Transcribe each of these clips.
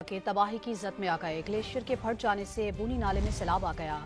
کے تباہی کی زد میں آ گئے۔ گلیشیئر کے پھٹ جانے سے بونی نالے میں سیلاب آ گیا۔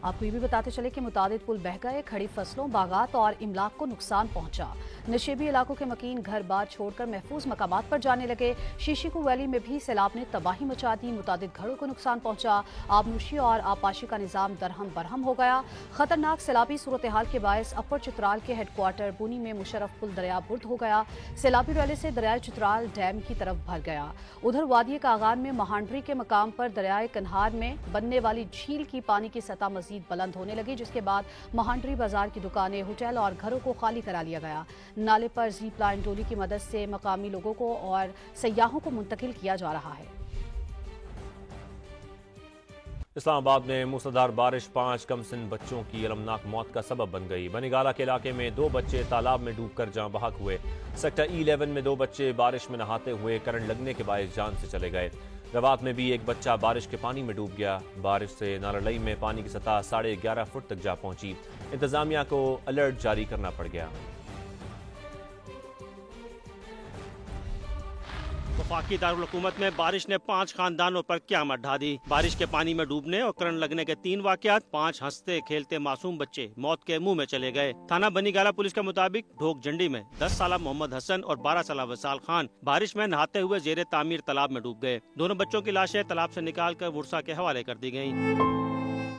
آپ کو یہ بھی بتاتے چلے کہ متعدد پل بہہ گئے، کھڑی فصلوں، باغات اور املاک کو نقصان پہنچا۔ نشیبی علاقوں کے مکین گھر بار چھوڑ کر محفوظ مقامات پر جانے لگے۔ شیشیکو ویلی میں بھی سیلاب نے تباہی مچا دی، متعدد گھروں کو نقصان پہنچا۔ آبنوشی اور آبپاشی کا نظام درہم برہم ہو گیا۔ خطرناک سیلابی صورتحال کے باعث اپر چترال کے ہیڈ کوارٹر بونی میں مشرف پل دریا برد ہو گیا۔ سیلابی ریلے سے دریائے چترال ڈیم کی طرف بھر گیا۔ ادھر وادی کاغان میں مہانڈری کے مقام پر دریائے کنہار میں بننے والی جھیل کی پانی کی سطح مزید بلند ہونے لگی، جس کے بعد مہانڈری بازار کی دکانیں، ہوٹل اور گھروں کو خالی کرا لیا گیا۔ نالے پر زیپ لائن ڈولی کی مدد سے مقامی لوگوں کو اور سیاحوں کو منتقل کیا جا رہا ہے۔ اسلام آباد میں موسلادھار بارش 5 کم سن بچوں کی المناک موت کا سبب بن گئی۔ بنی گالہ کے علاقے میں 2 بچے تالاب میں ڈوب کر جاں بحق ہوئے۔ سیکٹر E11 میں 2 بچے بارش میں نہاتے ہوئے کرنٹ لگنے کے باعث جان سے چلے گئے۔ روات میں بھی ایک بچہ بارش کے پانی میں ڈوب گیا۔ بارش سے نالہ میں پانی کی سطح 11.5 فٹ تک جا پہنچی۔ انتظامیہ کو الرٹ جاری کرنا پڑ گیا۔ وفاقی دارالحکومت میں بارش نے 5 خاندانوں پر قیامت ڈھا دی۔ بارش کے پانی میں ڈوبنے اور کرنٹ لگنے کے 3 واقعات، 5 ہنستے کھیلتے معصوم بچے موت کے منہ میں چلے گئے۔ تھانہ بنی گالہ پولیس کے مطابق ڈھوک جنڈی میں 10 سالہ محمد حسن اور 12 سالہ وصال خان بارش میں نہاتے ہوئے زیر تعمیر تالاب میں ڈوب گئے۔ دونوں بچوں کی لاشیں تالاب سے نکال کر ورثاء کے حوالے کر دی گئیں۔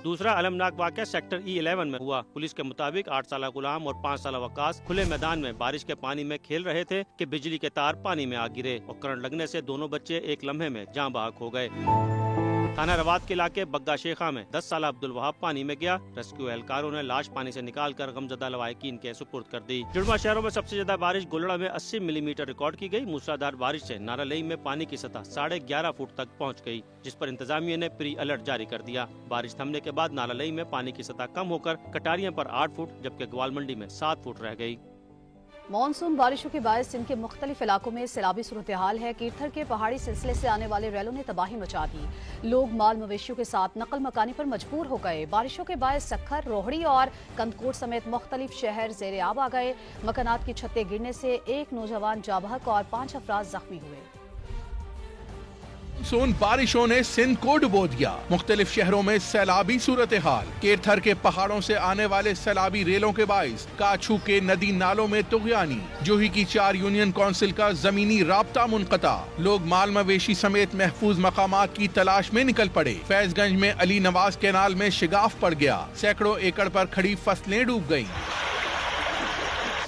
دوسرا المناک واقعہ سیکٹر E11 میں ہوا۔ پولیس کے مطابق 8 سالہ غلام اور 5 سالہ وقاص کھلے میدان میں بارش کے پانی میں کھیل رہے تھے کہ بجلی کے تار پانی میں آ گرے اور کرنٹ لگنے سے دونوں بچے ایک لمحے میں جاں بحق ہو گئے۔ تھانہ روات کے علاقے بگا شیخہ میں 10 سالہ عبدالوہاب پانی میں گیا۔ ریسکیو اہلکاروں نے لاش پانی سے نکال کر غمزدہ لواحقین کے سپرد کر دی۔ جڑواں شہروں میں سب سے زیادہ بارش گولڑا میں 80 ملی میٹر ریکارڈ کی گئی۔ موسلادھار بارش سے نارالئی میں پانی کی سطح 11.5 فٹ تک پہنچ گئی، جس پر انتظامیہ نے پری الرٹ جاری کر دیا۔ بارش تھمنے کے بعد نارالئی میں پانی کی سطح کم ہو کر کٹاریاں پر 8 فٹ جبکہ گوال منڈی میں 7 فٹ رہ گئی۔ مانسون بارشوں کے باعث سندھ کے مختلف علاقوں میں سیلابی صورتحال ہے۔ کیرتھر کے پہاڑی سلسلے سے آنے والے ریلوں نے تباہی مچا دی۔ لوگ مال مویشیوں کے ساتھ نقل مکانی پر مجبور ہو گئے۔ بارشوں کے باعث سکھر، روہڑی اور کندکوٹ سمیت مختلف شہر زیر آب آ گئے۔ مکانات کی چھتیں گرنے سے ایک نوجوان جاں بحق اور 5 افراد زخمی ہوئے۔ مانسون بارشوں نے سندھ کو ڈبو دیا۔ مختلف شہروں میں سیلابی صورتحال۔ کیرتھر کے پہاڑوں سے آنے والے سیلابی ریلوں کے باعث کاچھو کے ندی نالوں میں طغیانی۔ جوہی کی 4 یونین کونسل کا زمینی رابطہ منقطع۔ لوگ مال مویشی سمیت محفوظ مقامات کی تلاش میں نکل پڑے۔ فیض گنج میں علی نواز کینال میں شگاف پڑ گیا۔ سینکڑوں ایکڑ پر کھڑی فصلیں ڈوب گئیں۔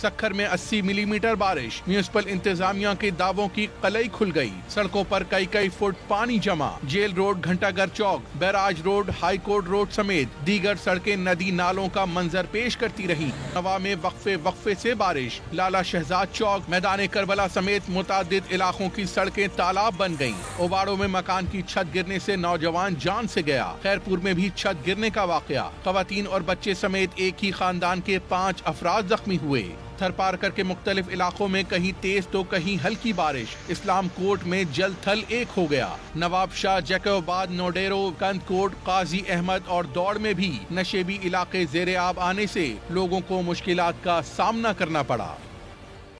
سکھر میں 80 ملی میٹر بارش۔ میونسپل انتظامیہ کے دعووں کی قلعی کھل گئی۔ سڑکوں پر کئی فٹ پانی جمع۔ جیل روڈ، گھنٹہ گر چوک، barrage road, high court road سمیت دیگر سڑکیں ندی نالوں کا منظر پیش کرتی رہی۔ نوا میں وقفے سے بارش۔ لالا شہزاد چوک، میدان کربلا سمیت متعدد علاقوں کی سڑکیں تالاب بن گئیں۔ اوباڑوں میں مکان کی چھت گرنے سے نوجوان جان سے گیا۔ خیرپور میں بھی چھت گرنے کا واقعہ۔ خواتین اور بچے سمیت ایک ہی خاندان کے 5 افراد زخمی ہوئے۔ تھر پارکر کے مختلف علاقوں میں کہیں تیز تو کہیں ہلکی بارش۔ اسلام کوٹ میں جل تھل ایک ہو گیا۔ نواب شاہ، جیکوباد، نوڈیرو، کند کوٹ، قاضی احمد اور دوڑ میں بھی نشیبی علاقے زیر آب آنے سے لوگوں کو مشکلات کا سامنا کرنا پڑا۔